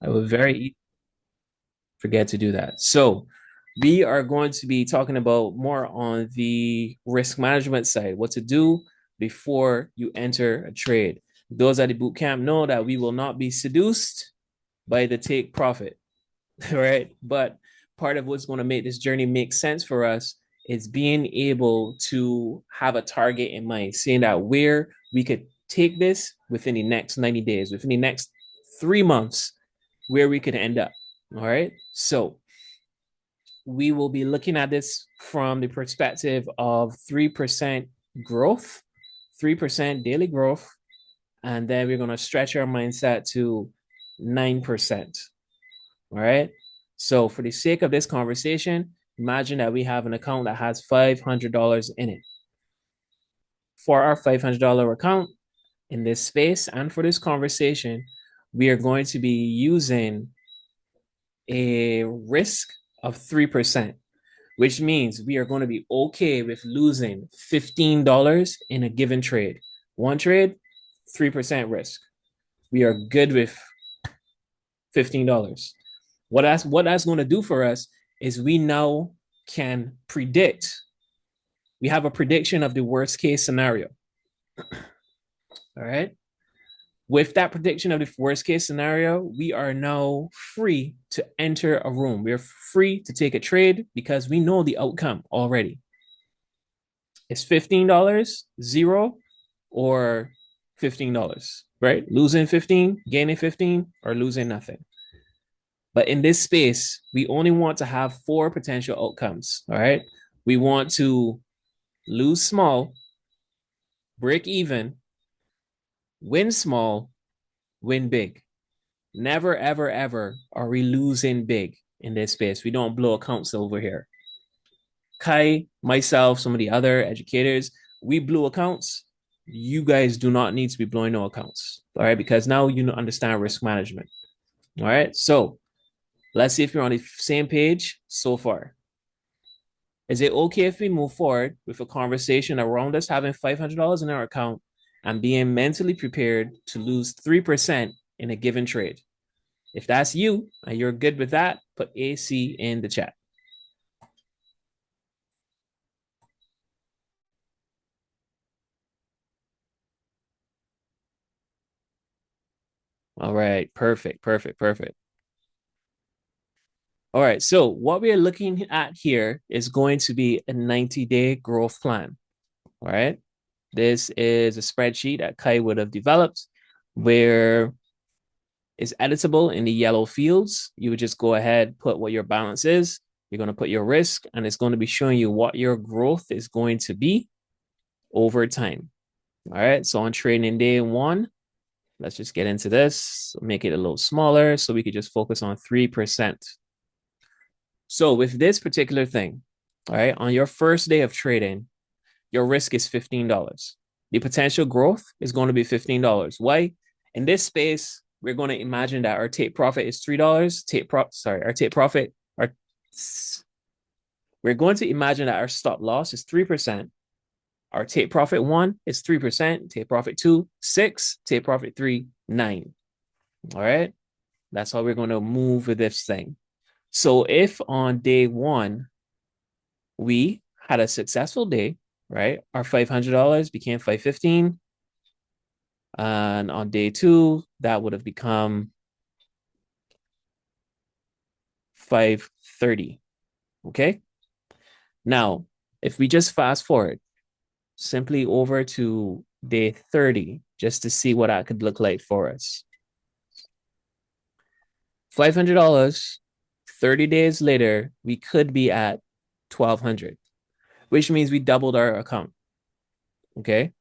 I would forget to do that. So we are going to be talking about more on the risk management side, what to do before you enter a trade. Those at the boot camp know that we will not be seduced by the take profit, right? But part of what's going to make this journey make sense for us is being able to have a target in mind, seeing that where we could take this within the next 90 days, within the next 3 months, where we could end up. All right. So we will be looking at this from the perspective of 3% growth, 3% daily growth, and then we're going to stretch our mindset to 9%. All right. So, for the sake of this conversation, imagine that we have an account that has $500 in it. For our $500 account in this space and for this conversation, we are going to be using a risk of 3%, which means we are going to be okay with losing $15 in a given trade. One trade, 3% risk. We are good with $15. What that's going to do for us is we now can predict. We have a prediction of the worst case scenario. All right. With that prediction of the worst case scenario, we are now free to enter a room. We are free to take a trade because we know the outcome already. It's $15, zero, or $15, right? Losing 15, gaining 15, or losing nothing. But in this space, we only want to have four potential outcomes. All right. We want to lose small, break even, win small, win big. Never, ever, ever are we losing big in this space. We don't blow accounts over here. Kai, myself, some of the other educators, we blew accounts. You guys do not need to be blowing no accounts. All right. Because now you understand risk management. All right. So let's see if you're on the same page so far. Is it okay if we move forward with a conversation around us having $500 in our account and being mentally prepared to lose 3% in a given trade? If that's you and you're good with that, put AC in the chat. All right, perfect, perfect, perfect. All right, so what we are looking at here is going to be a 90-day growth plan. All right, this is a spreadsheet that Kai would have developed where is editable in the yellow fields. You would just go ahead, put what your balance is. You're going to put your risk, and it's going to be showing you what your growth is going to be over time. All right. So on trading day one, let's just get into this, make it a little smaller so we could just focus on 3%. So with this particular thing, all right, on your first day of trading, your risk is $15. The potential growth is going to be $15. Why? In this space, we're going to imagine that our take profit is $3. Our take profit, we're going to imagine that our stop loss is 3%. Our take profit one is 3%, take profit two, 6, take profit three, 9. All right. That's how we're going to move with this thing. So if on day one, we had a successful day, right? Our $500 became 515. And on day two, that would have become 530. Okay. Now, if we just fast forward simply over to day 30, just to see what that could look like for us. $500, 30 days later, we could be at 1,200, which means we doubled our account. Okay.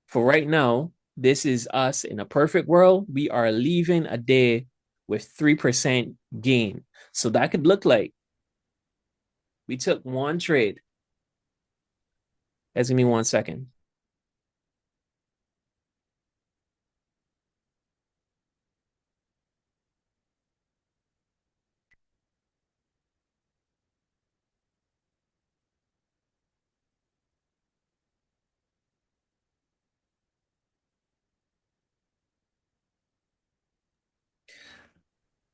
For right now, this is us in a perfect world. We are leaving a day with 3% gain. So that could look like we took one trade. That's give me 1 second.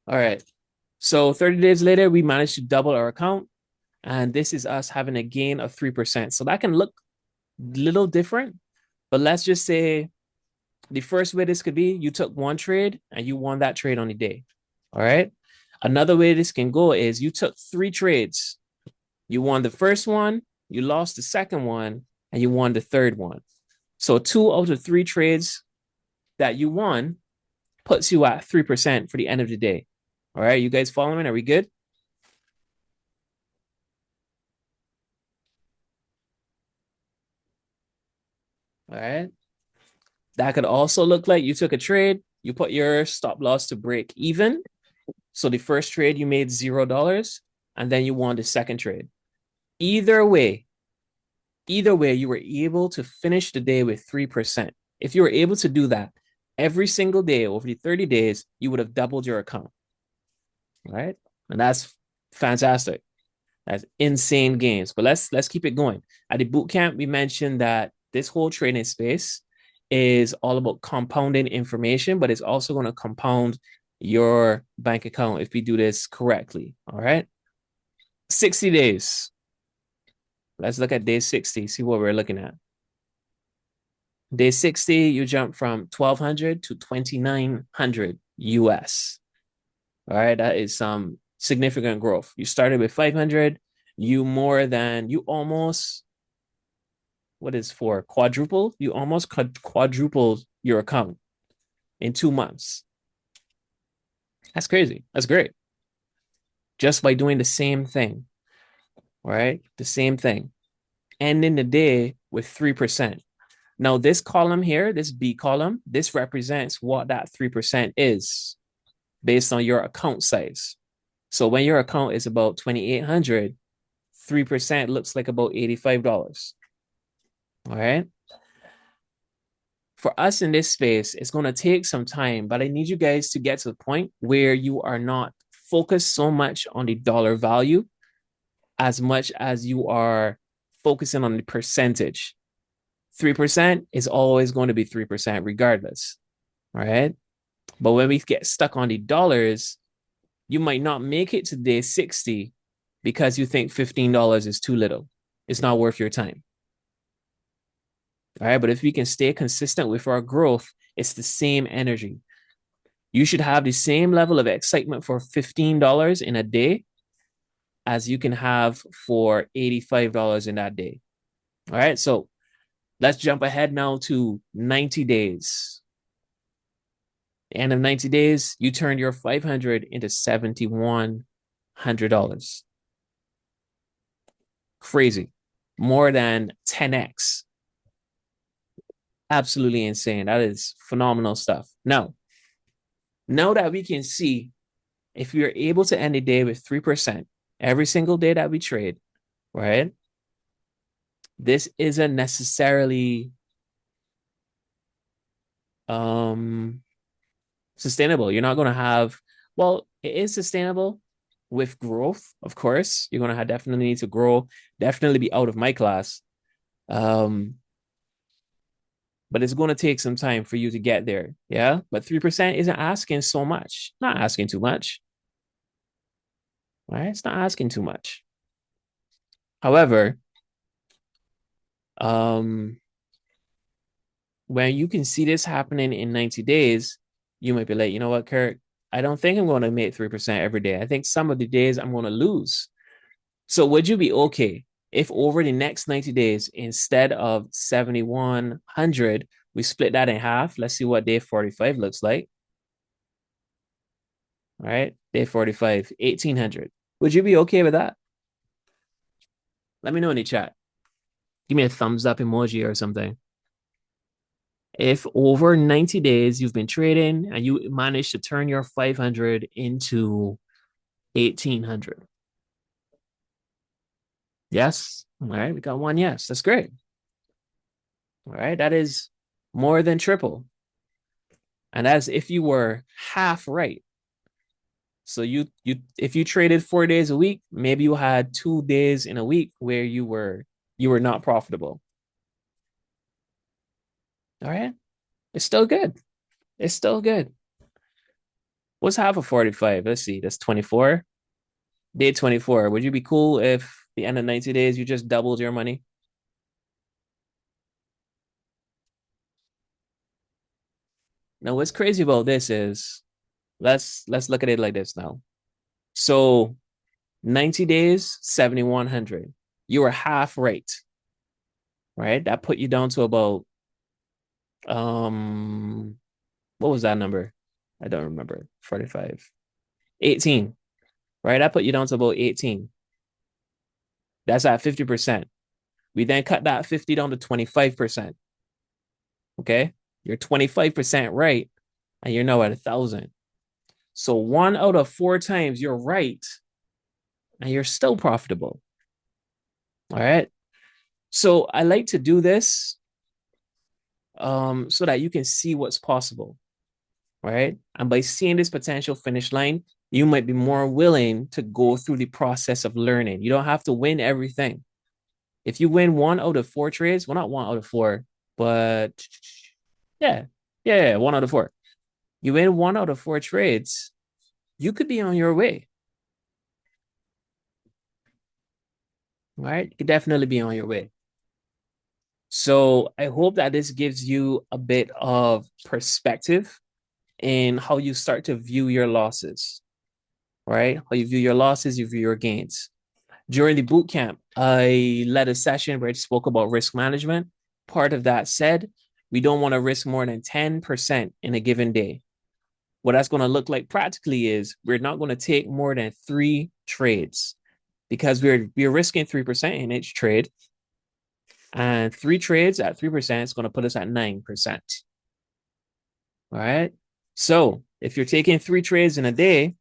All right. So 30 days later, we managed to double our account. And this is us having a gain of 3%. So that can look a little different, but let's just say the first way this could be, you took one trade and you won that trade on the day. All right. Another way this can go is you took three trades. You won the first one, you lost the second one, and you won the third one. So 2 out of 3 trades that you won puts you at 3% for the end of the day. All right. You guys following? Are we good? All right. That could also look like you took a trade, you put your stop loss to break even. So the first trade you made $0, and then you won the second trade. Either way, you were able to finish the day with 3%. If you were able to do that every single day over the 30 days, you would have doubled your account. Right? And that's fantastic. That's insane gains. But let's keep it going. At the boot camp, we mentioned that this whole trading space is all about compounding information, but it's also going to compound your bank account if we do this correctly. All right. 60 days. Let's look at day 60, see what we're looking at. Day 60, you jump from 1200 to 2900 US. All right. That is some significant growth. You started with 500, you almost, what is for quadruple? You almost quadrupled your account in 2 months. That's crazy. That's great. Just by doing the same thing, right? The same thing. Ending the day with 3%. Now, this column here, this B column, this represents what that 3% is based on your account size. So when your account is about 2,800, 3% looks like about $85. All right. For us in this space, it's going to take some time, but I need you guys to get to the point where you are not focused so much on the dollar value as much as you are focusing on the percentage. 3% is always going to be 3% regardless. All right. But when we get stuck on the dollars, you might not make it to day 60 because you think $15 is too little. It's not worth your time. All right. But if we can stay consistent with our growth, it's the same energy. You should have the same level of excitement for $15 in a day as you can have for $85 in that day. All right. So let's jump ahead now to 90 days. The end of 90 days, you turn your 500 into $7,100. Crazy. More than 10x. Absolutely insane. That is phenomenal stuff. Now that we can see if we are able to end the day with 3% every single day that we trade, right? This isn't necessarily sustainable. You're not going to have, well, it is sustainable with growth, of course. You're going to definitely need to grow, definitely be out of my class. But it's going to take some time for you to get there. Yeah. But 3% isn't asking so much, not asking too much. Right? It's not asking too much. However, um, when you can see this happening in 90 days, you might be like, you know what, Kirk, I don't think I'm going to make 3% every day. I think some of the days I'm going to lose. So would you be okay if over the next 90 days, instead of 7,100, we split that in half? Let's see what day 45 looks like. All right. Day 45, 1,800. Would you be okay with that? Let me know in the chat. Give me a thumbs up emoji or something. If over 90 days you've been trading and you manage to turn your 500 into 1,800. Yes. All right. We got one yes. That's great. All right. That is more than triple. And that's if you were half right. So you if you traded 4 days a week, maybe you had 2 days in a week where you were not profitable. All right. It's still good. It's still good. What's half of 45? Let's see. That's 24. Day 24. Would you be cool if the end of 90 days you just doubled your money? Now, what's crazy about this is let's look at it like this now. So 90 days, 7,100. You were half right, right? That put you down to about what was that number? I don't remember. 45. 18, right? That put you down to about 18. That's at 50%. We then cut that 50 down to 25%. Okay. You're 25% right, and you're now at 1,000. So 1 out of 4 times you're right, and you're still profitable. All right. So I like to do this so that you can see what's possible. Right. And by seeing this potential finish line, you might be more willing to go through the process of learning. You don't have to win everything. If you win 1 out of 4 trades, well, not 1 out of 4, but yeah, yeah, 1 out of 4. You win 1 out of 4 trades, you could be on your way. Right? You could definitely be on your way. So I hope that this gives you a bit of perspective in how you start to view your losses, right? How you view your losses, you view your gains. During the boot camp, I led a session where I spoke about risk management. Part of that said, we don't want to risk more than 10% in a given day. What that's going to look like practically is we're not going to take more than 3 trades because we're risking 3% in each trade. And 3 trades at 3% is going to put us at 9%. All right. So if you're taking 3 trades in a day,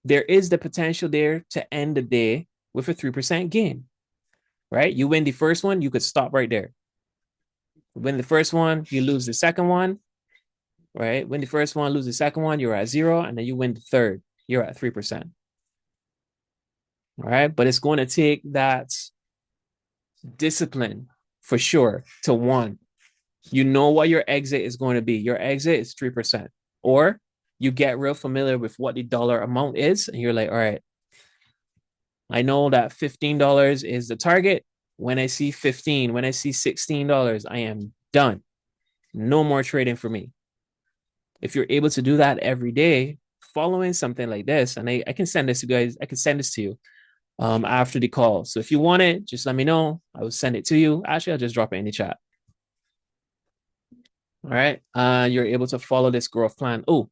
there is the potential there to end the day with a 3% gain, right? You win the first one, you could stop right there. Win the first one, you lose the second one, right? Win the first one, lose the second one, you're at 0. And then you win the third, you're at 3%. All right. But it's going to take that discipline for sure to one. You know what your exit is going to be. Your exit is 3%. Or you get real familiar with what the dollar amount is, and you're like, all right, I know that $15 is the target. When I see 15, when I see $16, I am done. No more trading for me. If you're able to do that every day, following something like this, and I can send this to you guys, I can send this to you after the call. So if you want it, just let me know. I will send it to you. Actually, I'll just drop it in the chat. All right. You're able to follow this growth plan. Oh,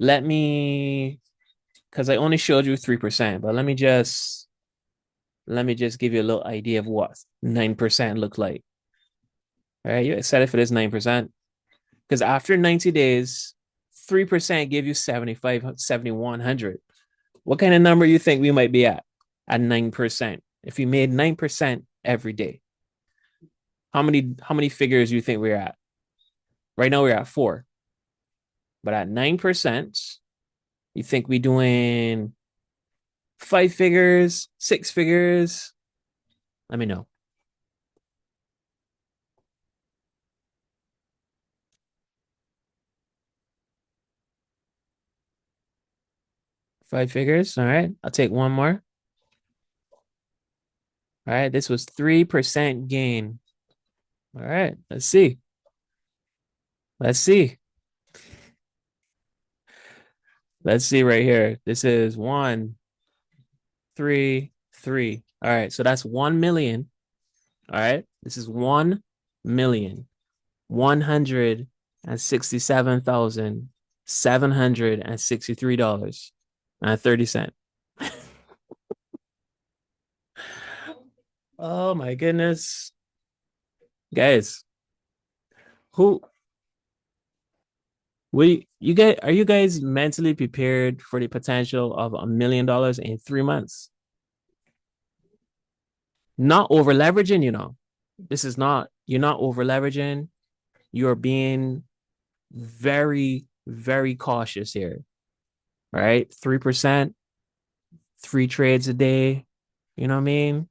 let me, because I only showed you 3%, but let me just give you a little idea of what 9% look like. All right. You excited for this 9%? Because after 90 days, 3% give you 7,100. What kind of number you think we might be at 9%? If you made 9% every day, how many figures do you think we're at? Right now we're at 4. But at 9%, you think we doing 5 figures, 6 figures? Let me know. Five figures. All right. I'll take one more. All right. This was 3% gain. All right. Let's see. Let's see. Let's see right here. This is 1, 3, 3. All right. So that's 1 million. All right. This is 1,167,763.30. Oh my goodness. Guys, who we you guys are you guys mentally prepared for the potential of $1 million in 3 months? Not over leveraging. This is not, you're not over leveraging. You're being very, very cautious here. Right? 3%, 3 trades a day. You know what I mean?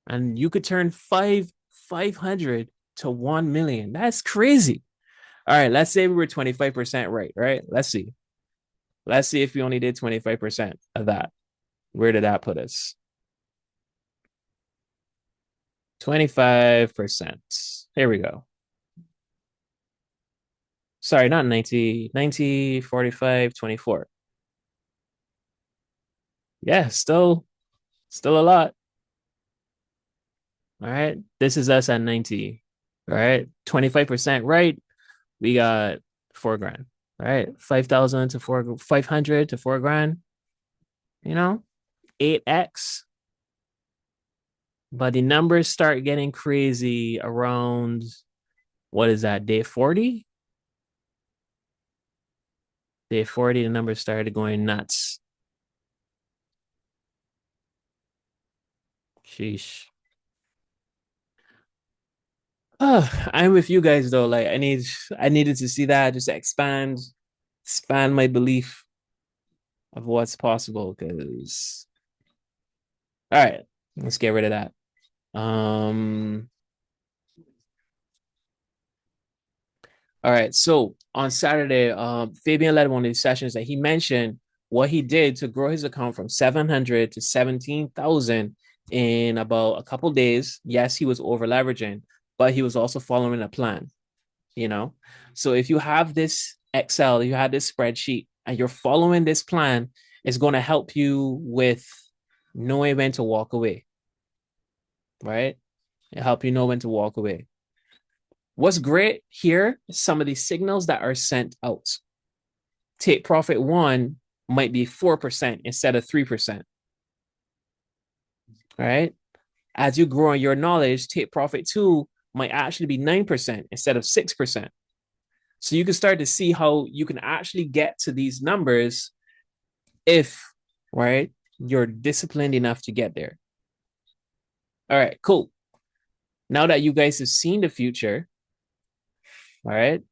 And you could turn 500 to 1 million. That's crazy. All right, let's say we were 25% right, right? Let's see. Let's see if we only did 25% of that. Where did that put us? 25%. Here we go. Sorry, not 90, 90, 45, 24. Yeah, still a lot. All right. This is us at 90. All right. 25% right. We got 4 grand. All right. 5,000 to 500 to 4 grand, 8x. But the numbers start getting crazy around, what is that, day 40? Day 40, the numbers started going nuts. Sheesh. Oh, I'm with you guys though. Like I needed to see that just to expand my belief of what's possible. Because all right, let's get rid of that. Um, all right. So on Saturday, Fabian led one of these sessions that he mentioned what he did to grow his account from 700 to 17,000 in about a couple days. Yes, he was over leveraging, but he was also following a plan. you know so if you have this Excel, you have this spreadsheet, and you're following this plan, it's going to help you with knowing when to walk away, right? It help you know when to walk away. What's great here is some of these signals that are sent out. Take profit one might be 4% instead of 3%. Right? As you grow in your knowledge, take profit two might actually be 9% instead of 6%. So you can start to see how you can actually get to these numbers if, right, you're disciplined enough to get there. All right, cool. Now that you guys have seen the future, all right,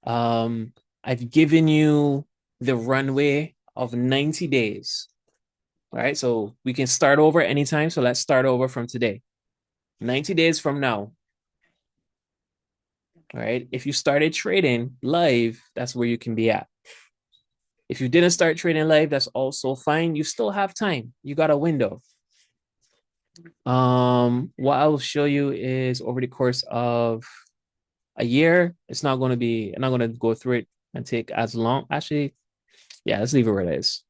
I've given you the runway of 90 days. All right, so we can start over anytime. So let's start over from today. 90 days from now. All right, if you started trading live, that's where you can be at. If you didn't start trading live, that's also fine. You still have time. You got a window. What I will show you is over the course of a year. I'm not going to go through it and take as long. Actually, yeah, let's leave it where it is.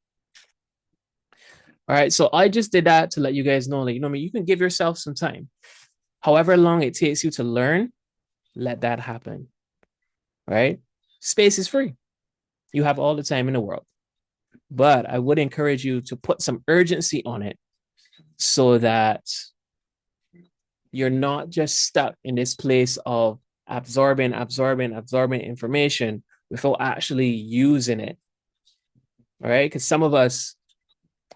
All right. So I just did that to let you guys know, like, you can give yourself some time. However long it takes you to learn, let that happen. Right? Space is free. You have all the time in the world. But I would encourage you to put some urgency on it so that you're not just stuck in this place of absorbing information without actually using it. All right. Because some of us,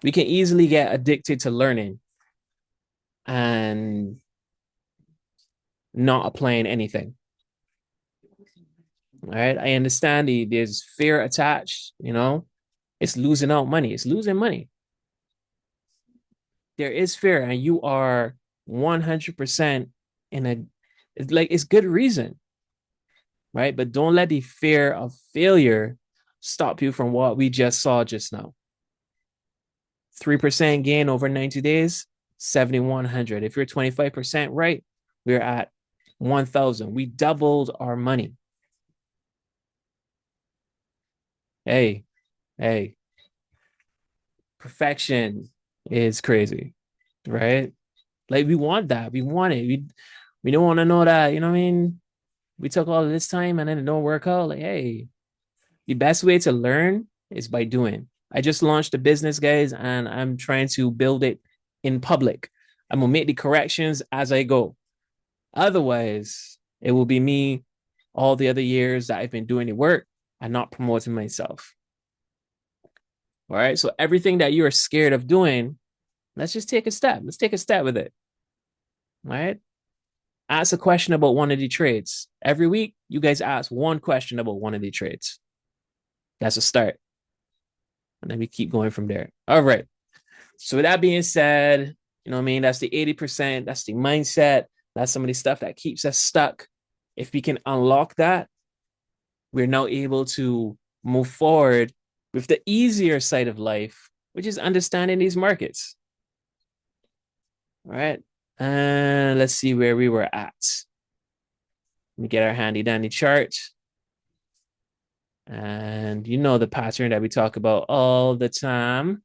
we can easily get addicted to learning and not applying anything. All right. I understand there's fear attached, it's losing out money, it's losing money. There is fear, and you are 100% in it's good reason, right? But don't let the fear of failure stop you from what we just saw just now. 3% gain over 90 days, 7,100. If you're 25% right, we're at 1,000. We doubled our money. Hey, hey, perfection is crazy, right? Like we want that. We want it. We don't want to know that, you know what I mean? We took all of this time and then it don't work out. Like, hey, the best way to learn is by doing. I just launched a business, guys, and I'm trying to build it in public. I'm gonna make the corrections as I go. Otherwise, it will be me all the other years that I've been doing the work and not promoting myself. All right. So everything that you're scared of doing, let's just take a step. Let's take a step with it. All right. Ask a question about one of the trades. Every week, you guys ask one question about one of the trades. That's a start. And then we keep going from there. All right. So with that being said, you know what I mean? That's the 80%. That's the mindset. That's some of the stuff that keeps us stuck. If we can unlock that, we're now able to move forward with the easier side of life, which is understanding these markets. All right. And let's see where we were at. Let me get our handy dandy chart. And you know the pattern that we talk about all the time.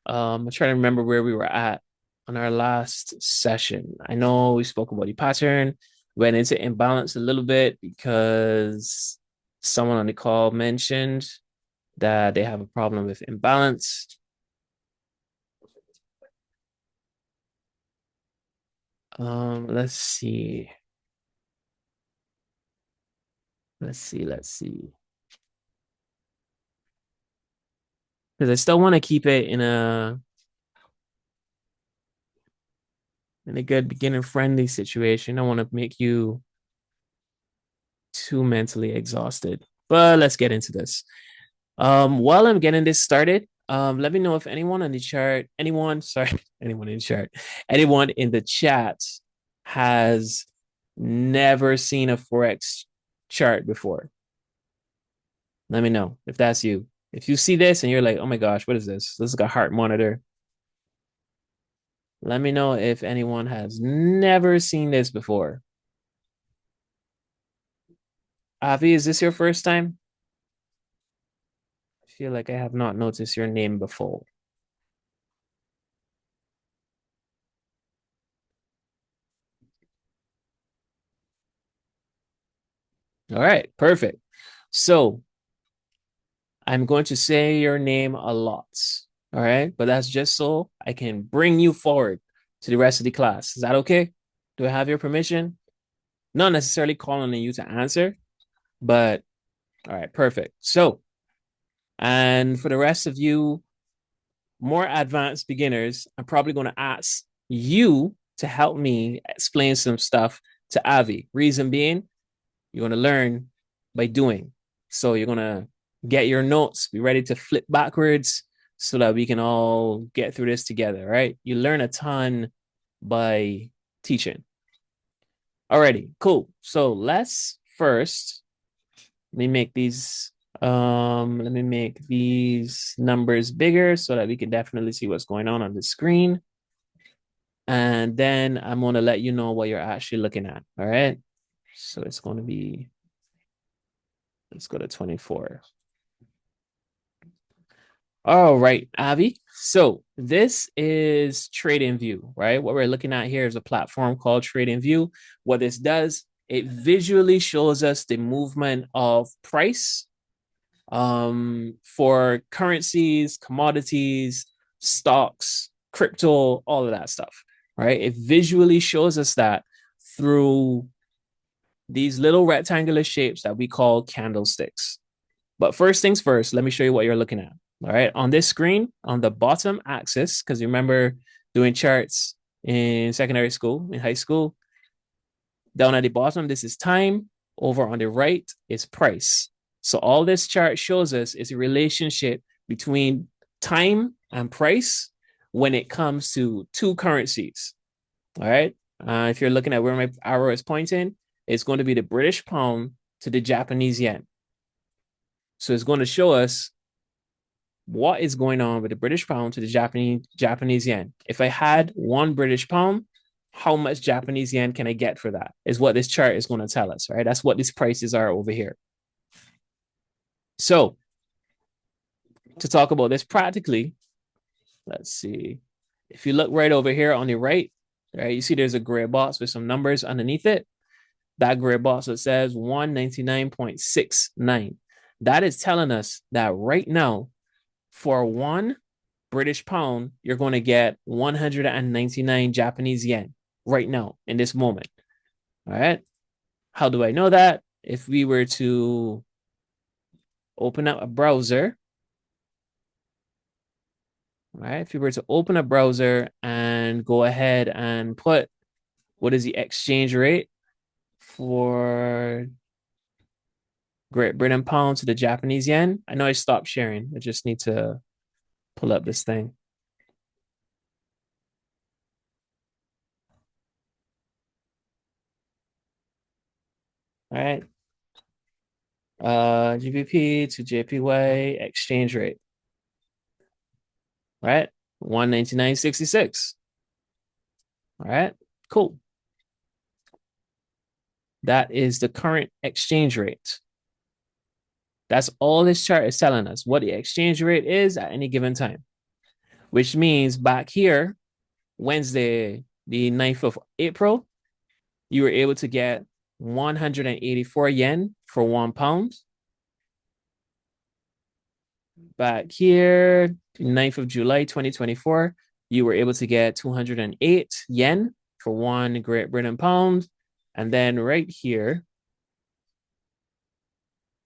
I'm trying to remember where we were at on our last session. I know we spoke about the pattern, went into imbalance a little bit because someone on the call mentioned that they have a problem with imbalance. Let's see. Let's see. Because I still want to keep it in a good beginner friendly situation. I want to make you too mentally exhausted. But let's get into this. While I'm getting this started, let me know if anyone on the chart, anyone in the chart, anyone in the chat has never seen a Forex chart before. Let me know if that's you. If you see this and you're like, oh my gosh, what is this? This is like a heart monitor. Let me know if anyone has never seen this before. Avi, is this your first time? I feel like I have not noticed your name before. All right, perfect. So I'm going to say your name a lot. All right, but that's just so I can bring you forward to the rest of the class. Is that okay? Do I have your permission? Not necessarily calling on you to answer, but all right, perfect. So, and for the rest of you more advanced beginners, I'm probably going to ask you to help me explain some stuff to Avi. Reason being, you're going to learn by doing. So you're going to get your notes, be ready to flip backwards so that we can all get through this together, right? You learn a ton by teaching. Alrighty, cool. So let's first let me make these numbers bigger so that we can definitely see what's going on the screen. And then I'm going to let you know what you're actually looking at. All right. So it's going to be, let's go to 24. All right, Avi. So this is Tradingview, right? What we're looking at here is a platform called Tradingview. What this does, it visually shows us the movement of price for currencies, commodities, stocks, crypto, all of that stuff, right? It visually shows us that through these little rectangular shapes that we call candlesticks. But first things first, let me show you what you're looking at. All right. On this screen, on the bottom axis, because you remember doing charts in secondary school, in high school, down at the bottom, this is time. Over on the right is price. So all this chart shows us is a relationship between time and price when it comes to two currencies. All right. If you're looking at where my arrow is pointing, it's going to be the British pound to the Japanese yen. So it's going to show us what is going on with the British pound to the Japanese yen. If I had one British pound, how much Japanese yen can I get for that? Is what this chart is going to tell us, right? That's what these prices are over here. So to talk about this practically, let's see. If you look right over here on the right, right, you see there's a gray box with some numbers underneath it. That gray box that says 199.69. That is telling us that right now, for one British pound, you're going to get 199 Japanese yen right now in this moment. All right. How do I know that? If we were to open up a browser, all right, if we were to open a browser and go ahead and put what is the exchange rate for Great Britain pound to the Japanese yen. I know I stopped sharing. I just need to pull up this thing. All right. GBP to JPY exchange rate, right? 199.66. All right, cool. That is the current exchange rate. That's all this chart is telling us, what the exchange rate is at any given time, which means back here, Wednesday, the 9th of April, you were able to get 184 yen for £1. Back here, 9th of July, 2024, you were able to get 208 yen for one Great Britain pound. And then right here,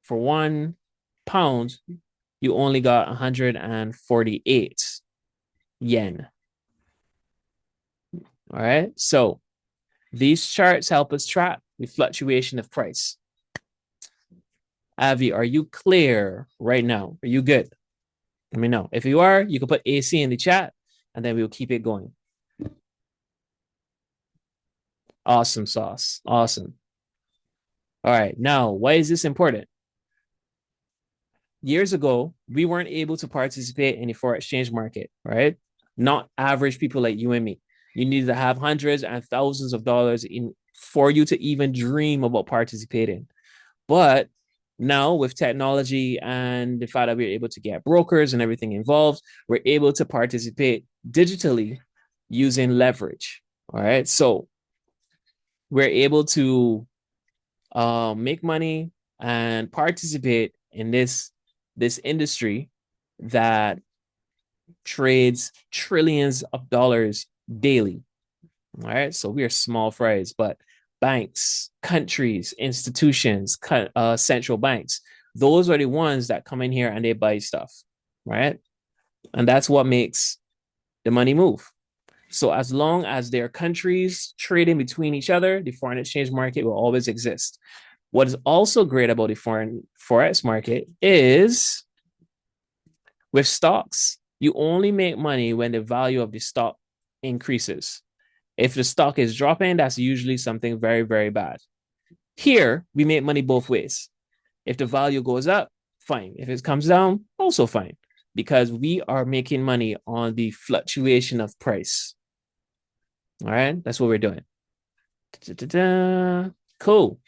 for £1, you only got 148 yen. All right. So these charts help us track the fluctuation of price. Avi, are you clear right now? Are you good? Let me know. If you are, you can put AC in the chat and then we'll keep it going. Awesome sauce. Awesome. All right. Now, why is this important? Years ago, we weren't able to participate in the foreign exchange market, right? Not average people like you and me. You need to have hundreds and thousands of dollars in for you to even dream about participating. But now with technology and the fact that we're able to get brokers and everything involved, we're able to participate digitally using leverage. All right. So we're able to make money and participate in this industry that trades trillions of dollars daily. All right. So we are small fries, but banks, countries, institutions, central banks, those are the ones that come in here and they buy stuff. Right. And that's what makes the money move. So as long as there are countries trading between each other, the foreign exchange market will always exist. What is also great about the foreign forex market is with stocks, you only make money when the value of the stock increases. If the stock is dropping, that's usually something very, very bad. Here, we make money both ways. If the value goes up, fine. If it comes down, also fine, because we are making money on the fluctuation of price. All right, that's what we're doing. Da-da-da. Cool.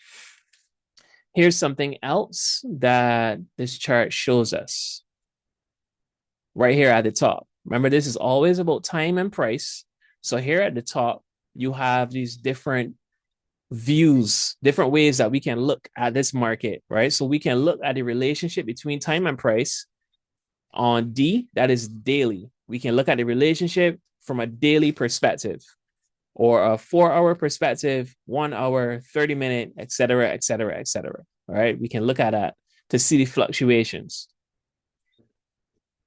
Here's something else that this chart shows us right here at the top. Remember, this is always about time and price. So here at the top, you have these different views, different ways that we can look at this market, right? So we can look at the relationship between time and price on D, that is daily. We can look at the relationship from a daily perspective or a 4-hour perspective, 1 hour, 30-minute, et cetera, et cetera, et cetera. All right. We can look at that to see the fluctuations.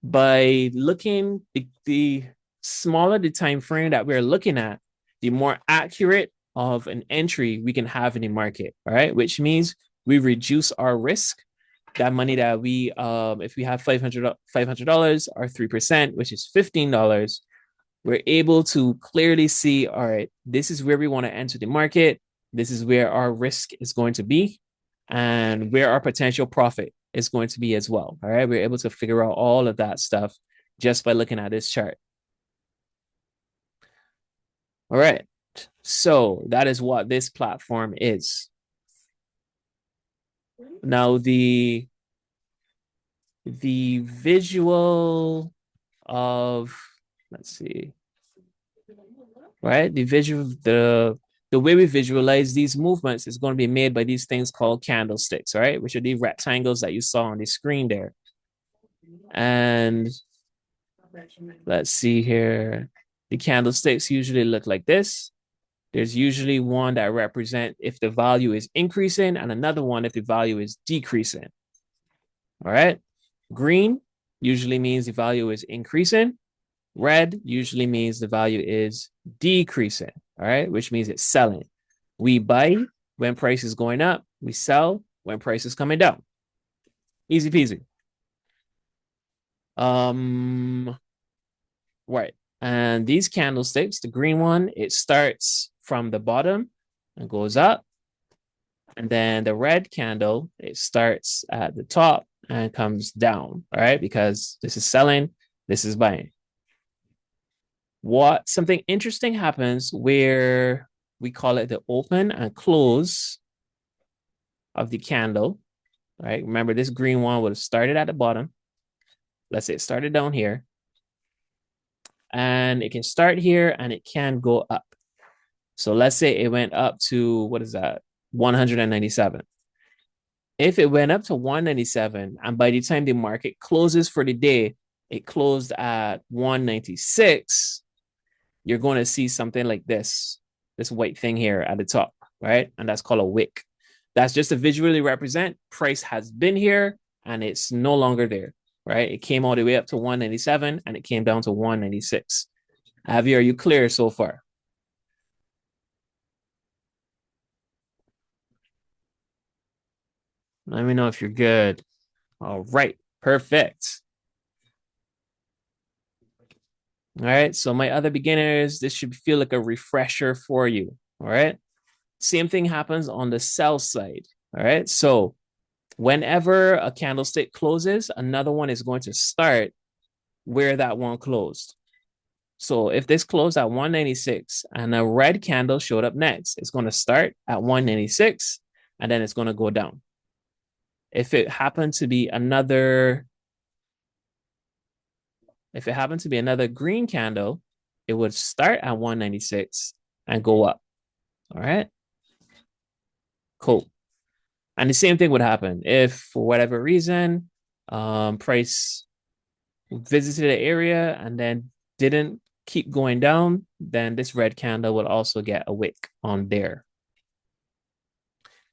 By looking, the smaller the time frame that we're looking at, the more accurate of an entry we can have in the market. All right. Which means we reduce our risk. That money that we, if we have $500 or 3%, which is $15, we're able to clearly see, all right, this is where we want to enter the market. This is where our risk is going to be and where our potential profit is going to be as well. All right. We're able to figure out all of that stuff just by looking at this chart. All right. So that is what this platform is. Now the visual of, let's see, right? The way we visualize these movements is going to be made by these things called candlesticks, right? Which are the rectangles that you saw on the screen there. And let's see here. The candlesticks usually look like this. There's usually one that represents if the value is increasing and another one if the value is decreasing. All right. Green usually means the value is increasing. Red usually means the value is decreasing. All right. Which means it's selling. We buy when price is going up. We sell when price is coming down. Easy peasy. Right. And these candlesticks, the green one, it starts from the bottom and goes up. And then the red candle, it starts at the top and comes down, all right? Because this is selling, this is buying. Something interesting happens where we call it the open and close of the candle, right? Remember, this green one would have started at the bottom. Let's say it started down here. And it can start here and it can go up. So let's say it went up to, what is that? 197. If it went up to 197 and by the time the market closes for the day, it closed at 196, you're going to see something like this white thing here at the top, right? And that's called a wick. That's just to visually represent price has been here and it's no longer there, right? It came all the way up to 197 and it came down to 196. Javier, are you clear so far? Let me know if you're good. All right, perfect. All right, so my other beginners, this should feel like a refresher for you. All right, same thing happens on the sell side. All right, so whenever a candlestick closes, another one is going to start where that one closed. So if this closed at 196 and a red candle showed up next, it's going to start at 196 and then it's going to go down. If it happened to be another green candle, it would start at 196 and go up. All right. Cool. And the same thing would happen if, for whatever reason, price visited the area and then didn't keep going down, then this red candle would also get a wick on there.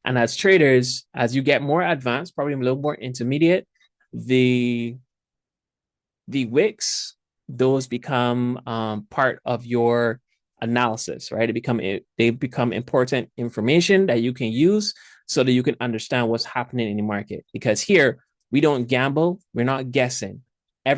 And as traders, as you get more advanced, probably a little more intermediate, the wicks, those become part of your analysis, right? They become important information that you can use so that you can understand what's happening in the market. Because here we don't gamble, we're not guessing.